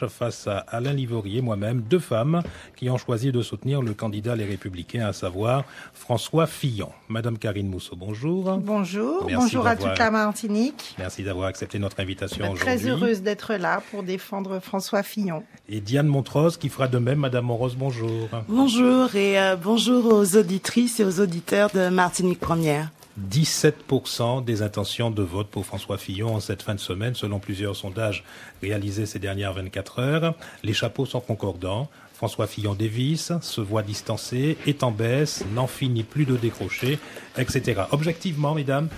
Face à Alain Livorier, moi-même, deux femmes qui ont choisi de soutenir le candidat Les Républicains, à savoir François Fillon. Madame Karine Mousseau, bonjour. Bonjour, bonjour à toute la Martinique. Merci d'avoir accepté notre invitation aujourd'hui. Très heureuse d'être là pour défendre François Fillon. Et Diane Montrose qui fera de même. Madame Montrose, bonjour. Bonjour et bonjour aux auditrices et aux auditeurs de Martinique Première. 17% des intentions de vote pour François Fillon en cette fin de semaine, selon plusieurs sondages réalisés ces dernières 24 heures. Les chapeaux sont concordants. François Fillon dévisse, se voit distancé, est en baisse, n'en finit plus de décrocher, etc. Objectivement, mesdames,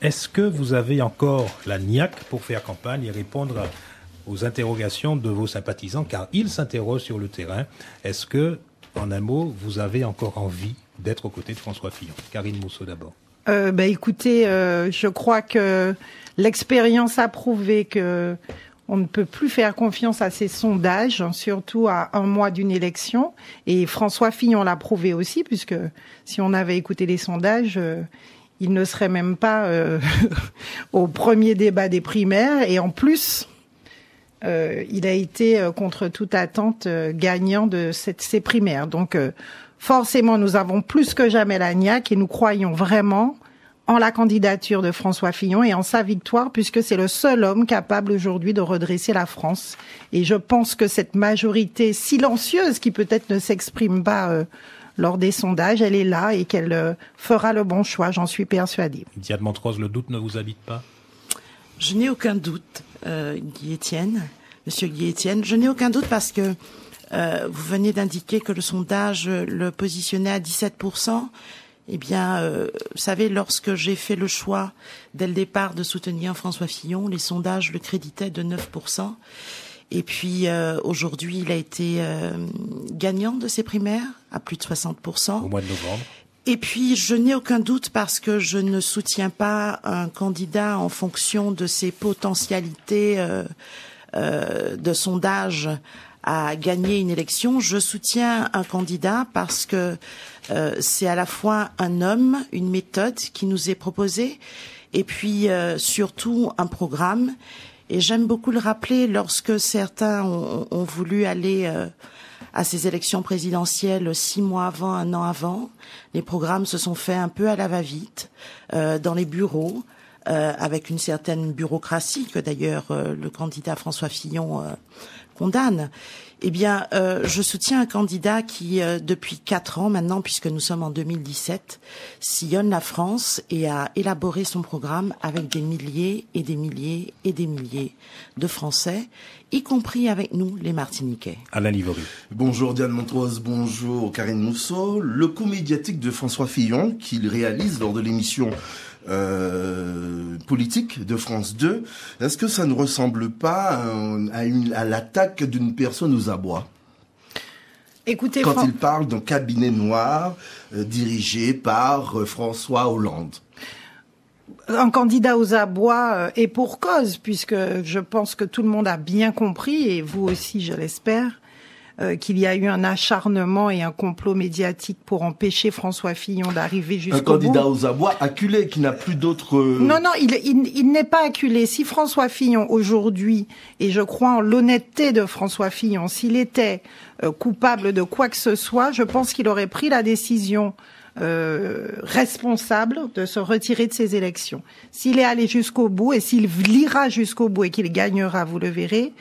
est-ce que vous avez encore la niaque pour faire campagne et répondre aux interrogations de vos sympathisants, car ils s'interrogent sur le terrain. Est-ce que, en un mot, vous avez encore envie d'être aux côtés de François Fillon? Karine Mousseau d'abord. Écoutez, je crois que l'expérience a prouvé que on ne peut plus faire confiance à ces sondages, surtout à un mois d'une élection. Et François Fillon l'a prouvé aussi, puisque si on avait écouté les sondages, il ne serait même pas au premier débat des primaires. Et en plus, il a été, contre toute attente, gagnant de ces primaires. Donc, forcément, nous avons plus que jamais la niaque et nous croyons vraiment en la candidature de François Fillon et en sa victoire, puisque c'est le seul homme capable aujourd'hui de redresser la France. Et je pense que cette majorité silencieuse, qui peut-être ne s'exprime pas lors des sondages, elle est là et qu'elle fera le bon choix, j'en suis persuadée. Diane Montrose, le doute ne vous habite pas? Je n'ai aucun doute, Monsieur Guy Etienne, je n'ai aucun doute parce que vous venez d'indiquer que le sondage le positionnait à 17%. Eh bien, vous savez, lorsque j'ai fait le choix dès le départ de soutenir François Fillon, les sondages le créditaient de 9%. Et puis, aujourd'hui, il a été gagnant de ses primaires à plus de 60%. Au mois de novembre. Et puis, je n'ai aucun doute parce que je ne soutiens pas un candidat en fonction de ses potentialités de sondage à gagner une élection. Je soutiens un candidat parce que c'est à la fois un homme, une méthode qui nous est proposée, et puis surtout un programme. Et j'aime beaucoup le rappeler, lorsque certains ont voulu aller à ces élections présidentielles 6 mois avant, 1 an avant, les programmes se sont faits un peu à la va-vite, dans les bureaux, avec une certaine bureaucratie que d'ailleurs le candidat François Fillon condamne. Eh bien, je soutiens un candidat qui, depuis 4 ans maintenant, puisque nous sommes en 2017, sillonne la France et a élaboré son programme avec des milliers et des milliers et des milliers de Français, y compris avec nous, les Martiniquais. Alain Livorier. Bonjour Diane Montrose, bonjour Karine Mousseau. Le coup médiatique de François Fillon, qu'il réalise lors de l'émission politique de France 2, est-ce que ça ne ressemble pas à l'attaque d'une personne aux abois? Écoutez, quand il parle d'un cabinet noir dirigé par François Hollande. Un candidat aux abois et pour cause, puisque je pense que tout le monde a bien compris, et vous aussi je l'espère, qu'il y a eu un acharnement et un complot médiatique pour empêcher François Fillon d'arriver jusqu'au bout. Un candidat aux abois acculé qui n'a plus d'autres... Non, il n'est pas acculé. Si François Fillon aujourd'hui, et je crois en l'honnêteté de François Fillon, s'il était coupable de quoi que ce soit, je pense qu'il aurait pris la décision responsable de se retirer de ces élections. S'il est allé jusqu'au bout et s'il ira jusqu'au bout et qu'il gagnera, vous le verrez,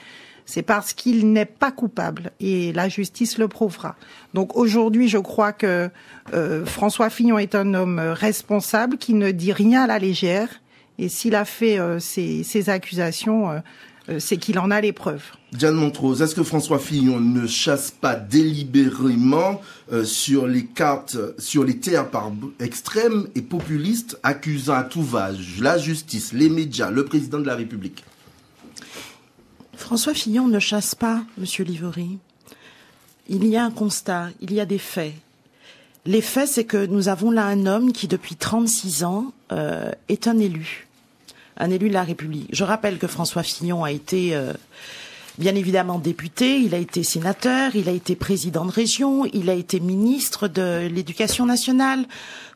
c'est parce qu'il n'est pas coupable et la justice le prouvera. Donc aujourd'hui, je crois que François Fillon est un homme responsable qui ne dit rien à la légère et s'il a fait ces accusations, c'est qu'il en a les preuves. Diane Montrose, est-ce que François Fillon ne chasse pas délibérément sur les terres extrêmes et populistes, accusant à tout va la justice, les médias, le président de la République? François Fillon ne chasse pas, Monsieur Livori. Il y a un constat, il y a des faits. Les faits, c'est que nous avons là un homme qui, depuis 36 ans, est un élu de la République. Je rappelle que François Fillon a été, bien évidemment, député, il a été sénateur, il a été président de région, il a été ministre de l'Éducation nationale.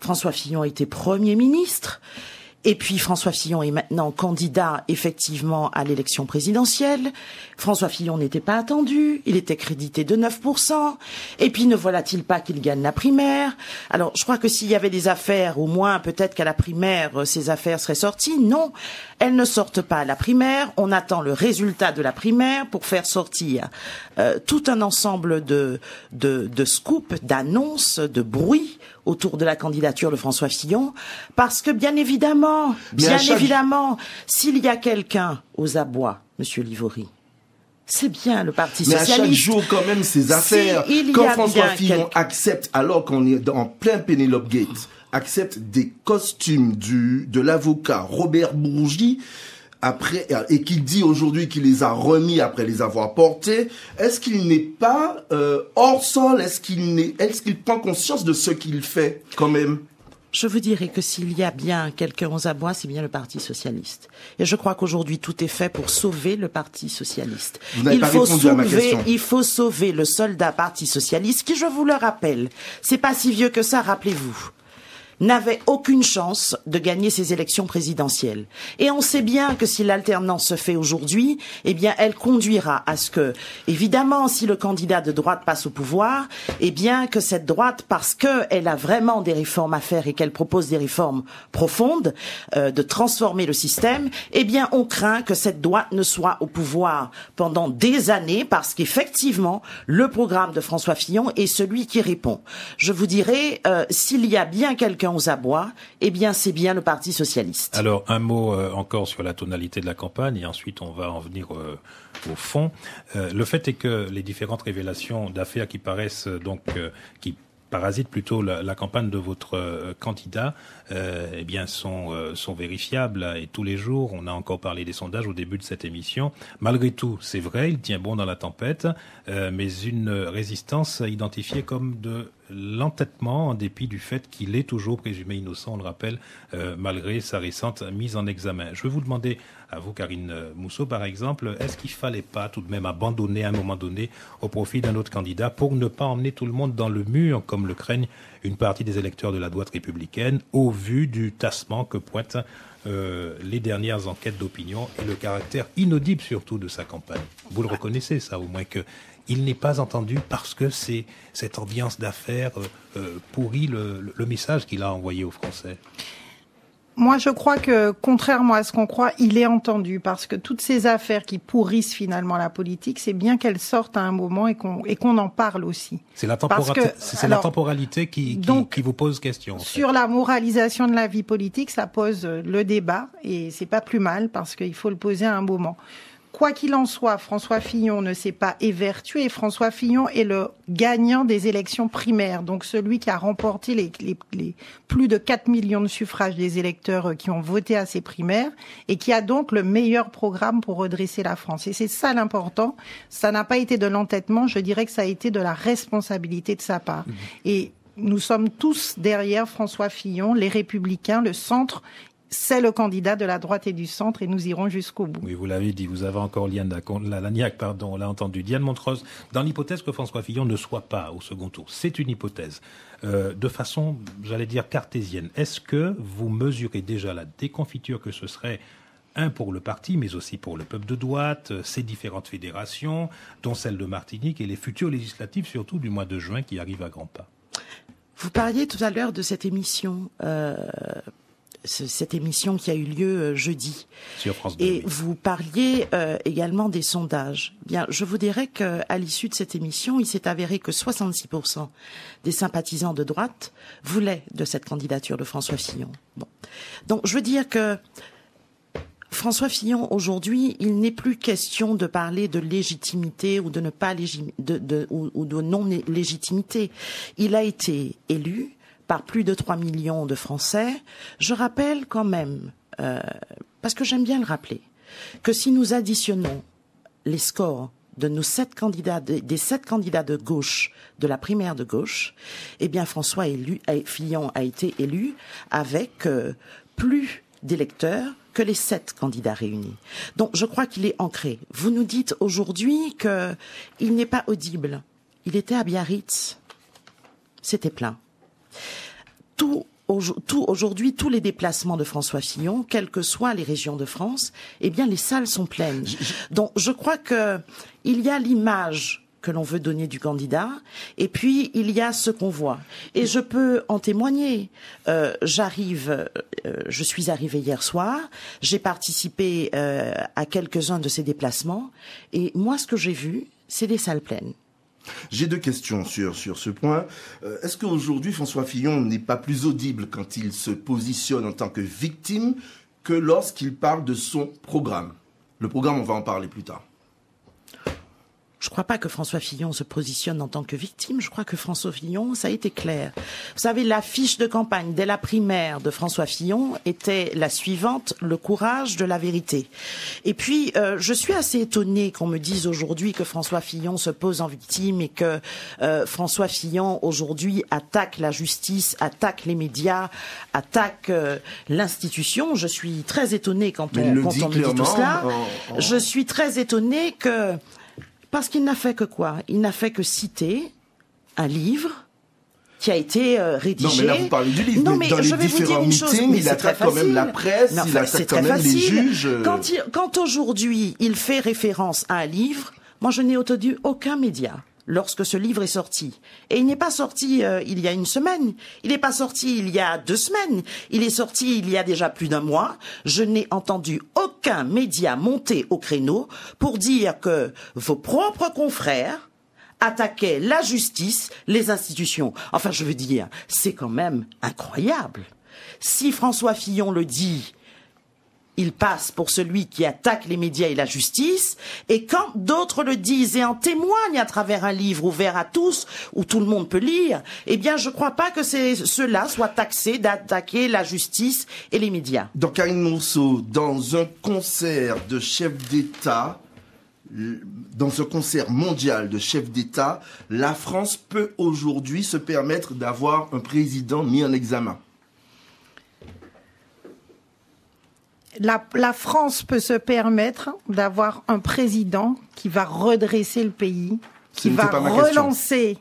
François Fillon a été Premier ministre. Et puis François Fillon est maintenant candidat effectivement à l'élection présidentielle. François Fillon n'était pas attendu, il était crédité de 9%. Et puis ne voilà-t-il pas qu'il gagne la primaire? Alors je crois que s'il y avait des affaires, au moins peut-être qu'à la primaire ces affaires seraient sorties. Non, elles ne sortent pas à la primaire. On attend le résultat de la primaire pour faire sortir tout un ensemble de scoops, d'annonces, de bruits autour de la candidature de François Fillon, parce que bien évidemment, s'il y a quelqu'un aux abois, Monsieur Livori, c'est bien le Parti Socialiste. Mais à chaque jour, quand même, ces affaires, quand François Fillon accepte, alors qu'on est en plein Penelope Gate, accepte des costumes de l'avocat Robert Bourgi, après, et qu'il dit aujourd'hui qu'il les a remis après les avoir portés, est-ce qu'il n'est pas hors sol? Est-ce qu'il prend conscience de ce qu'il fait quand même? Je vous dirais que s'il y a bien quelqu'un aux abois, c'est bien le Parti Socialiste. Et je crois qu'aujourd'hui, tout est fait pour sauver le Parti Socialiste. Vous n'avez pas répondu à ma question. Il faut sauver le soldat Parti Socialiste, qui, je vous le rappelle, c'est pas si vieux que ça, rappelez-vous, n'avait aucune chance de gagner ces élections présidentielles. Et on sait bien que si l'alternance se fait aujourd'hui, eh bien, elle conduira à ce que, évidemment, si le candidat de droite passe au pouvoir, eh bien, que cette droite, parce qu'elle a vraiment des réformes à faire et qu'elle propose des réformes profondes, de transformer le système, eh bien, on craint que cette droite ne soit au pouvoir pendant des années, parce qu'effectivement, le programme de François Fillon est celui qui répond. Je vous dirais, s'il y a bien quelqu'un aux abois, eh bien c'est bien le Parti Socialiste. Alors un mot encore sur la tonalité de la campagne et ensuite on va en venir au fond. Le fait est que les différentes révélations d'affaires qui paraissent qui parasitent plutôt la campagne de votre candidat, eh bien sont vérifiables et tous les jours. On a encore parlé des sondages au début de cette émission. Malgré tout, c'est vrai, il tient bon dans la tempête, mais une résistance identifiée comme de l'entêtement en dépit du fait qu'il est toujours présumé innocent, on le rappelle, malgré sa récente mise en examen. Je vais vous demander, à vous Karine Mousseau par exemple, est-ce qu'il fallait pas tout de même abandonner à un moment donné au profit d'un autre candidat pour ne pas emmener tout le monde dans le mur, comme le craignent une partie des électeurs de la droite républicaine, au vu du tassement que pointent les dernières enquêtes d'opinion et le caractère inaudible surtout de sa campagne. Vous le reconnaissez ça, au moins, que il n'est pas entendu parce que c'est cette ambiance d'affaires pourrit le message qu'il a envoyé aux Français. Moi, je crois que, contrairement à ce qu'on croit, il est entendu, parce que toutes ces affaires qui pourrissent finalement la politique, c'est bien qu'elles sortent à un moment et qu'on en parle aussi. C'est la temporalité qui vous pose question. En fait. Sur la moralisation de la vie politique, ça pose le débat, et c'est pas plus mal, parce qu'il faut le poser à un moment. Quoi qu'il en soit, François Fillon ne s'est pas évertué. François Fillon est le gagnant des élections primaires, donc celui qui a remporté les plus de 4 millions de suffrages des électeurs qui ont voté à ces primaires et qui a donc le meilleur programme pour redresser la France. Et c'est ça l'important. Ça n'a pas été de l'entêtement, je dirais que ça a été de la responsabilité de sa part. Et nous sommes tous derrière François Fillon, les Républicains, le centre. C'est le candidat de la droite et du centre et nous irons jusqu'au bout. Oui, vous l'avez dit, vous avez encore Liane Lagnac, on l'a entendu. Diane Montrose, dans l'hypothèse que François Fillon ne soit pas au second tour, c'est une hypothèse, de façon, j'allais dire, cartésienne. Est-ce que vous mesurez déjà la déconfiture que ce serait, pour le parti, mais aussi pour le peuple de droite, ses différentes fédérations, dont celle de Martinique et les futures législatives, surtout du mois de juin, qui arrivent à grands pas? Vous parliez tout à l'heure de cette émission... cette émission qui a eu lieu jeudi. Sur France 2, et oui. Vous parliez également des sondages. Bien, je vous dirais qu'à l'issue de cette émission, il s'est avéré que 66% des sympathisants de droite voulaient de cette candidature de François Fillon. Bon. Donc, je veux dire que François Fillon, aujourd'hui, il n'est plus question de parler de légitimité ou de ne pas ou de non-légitimité. Il a été élu par plus de 3 millions de Français. Je rappelle quand même, parce que j'aime bien le rappeler, que si nous additionnons les scores de nos 7 candidats, des 7 candidats de gauche, de la primaire de gauche, eh bien François Fillon a été élu avec plus d'électeurs que les 7 candidats réunis. Donc je crois qu'il est ancré. Vous nous dites aujourd'hui qu'il n'est pas audible. Il était à Biarritz. C'était plein. Tout aujourd'hui, tous les déplacements de François Fillon, quelles que soient les régions de France, eh bien, les salles sont pleines. Donc, je crois que il y a l'image que l'on veut donner du candidat, et puis il y a ce qu'on voit. Et je peux en témoigner. Je suis arrivée hier soir, j'ai participé à quelques-uns de ces déplacements, et moi, ce que j'ai vu, c'est des salles pleines. J'ai deux questions sur ce point. Est-ce qu'aujourd'hui, François Fillon n'est pas plus audible quand il se positionne en tant que victime que lorsqu'il parle de son programme? Le programme, on va en parler plus tard. Je ne crois pas que François Fillon se positionne en tant que victime. Je crois que François Fillon, ça a été clair. Vous savez, la fiche de campagne dès la primaire de François Fillon était la suivante: le courage de la vérité. Et puis, je suis assez étonnée qu'on me dise aujourd'hui que François Fillon se pose en victime et que François Fillon aujourd'hui attaque la justice, attaque les médias, attaque l'institution. Je suis très étonnée quand on me dit tout cela. Je suis très étonnée que... Parce qu'il n'a fait que quoi? Il n'a fait que citer un livre qui a été rédigé. Non, mais là, vous parlez du livre. Non, mais dans les différents meetings, il attaque quand même la presse, il attaque quand même les juges. Quand aujourd'hui, il fait référence à un livre, moi, je n'ai entendu aucun média lorsque ce livre est sorti. Et il n'est pas sorti il y a une semaine, il n'est pas sorti il y a 2 semaines, il est sorti il y a déjà plus d'un mois. Je n'ai entendu aucun média monter au créneau pour dire que vos propres confrères attaquaient la justice, les institutions. Enfin, je veux dire, c'est quand même incroyable. Si François Fillon le dit, il passe pour celui qui attaque les médias et la justice, et quand d'autres le disent et en témoignent à travers un livre ouvert à tous, où tout le monde peut lire, eh bien je ne crois pas que ceux-là soient taxés d'attaquer la justice et les médias. Donc Karine Mourceau, dans un concert de chefs d'État, dans un concert mondial de chefs d'État, la France peut aujourd'hui se permettre d'avoir un président mis en examen. La France peut se permettre d'avoir un président qui va redresser le pays, qui va relancer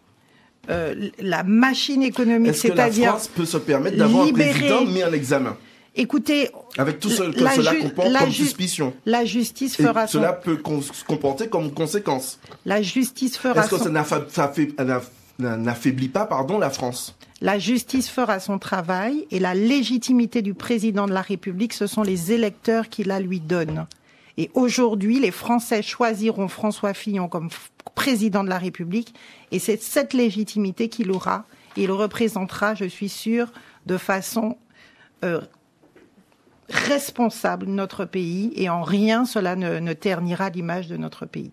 la machine économique, c'est-à-dire est-ce que la France peut se permettre d'avoir un président mis en examen? Écoutez, avec tout ce que cela comporte comme suspicion. La justice fera son... Cela peut se comporter comme conséquence. La justice fera son... Est-ce que ça n'affaiblit pas, la France? La justice fera son travail et la légitimité du président de la République, ce sont les électeurs qui la lui donnent. Et aujourd'hui, les Français choisiront François Fillon comme président de la République et c'est cette légitimité qu'il aura. Et il représentera, je suis sûre, de façon responsable notre pays et en rien cela ne ternira l'image de notre pays.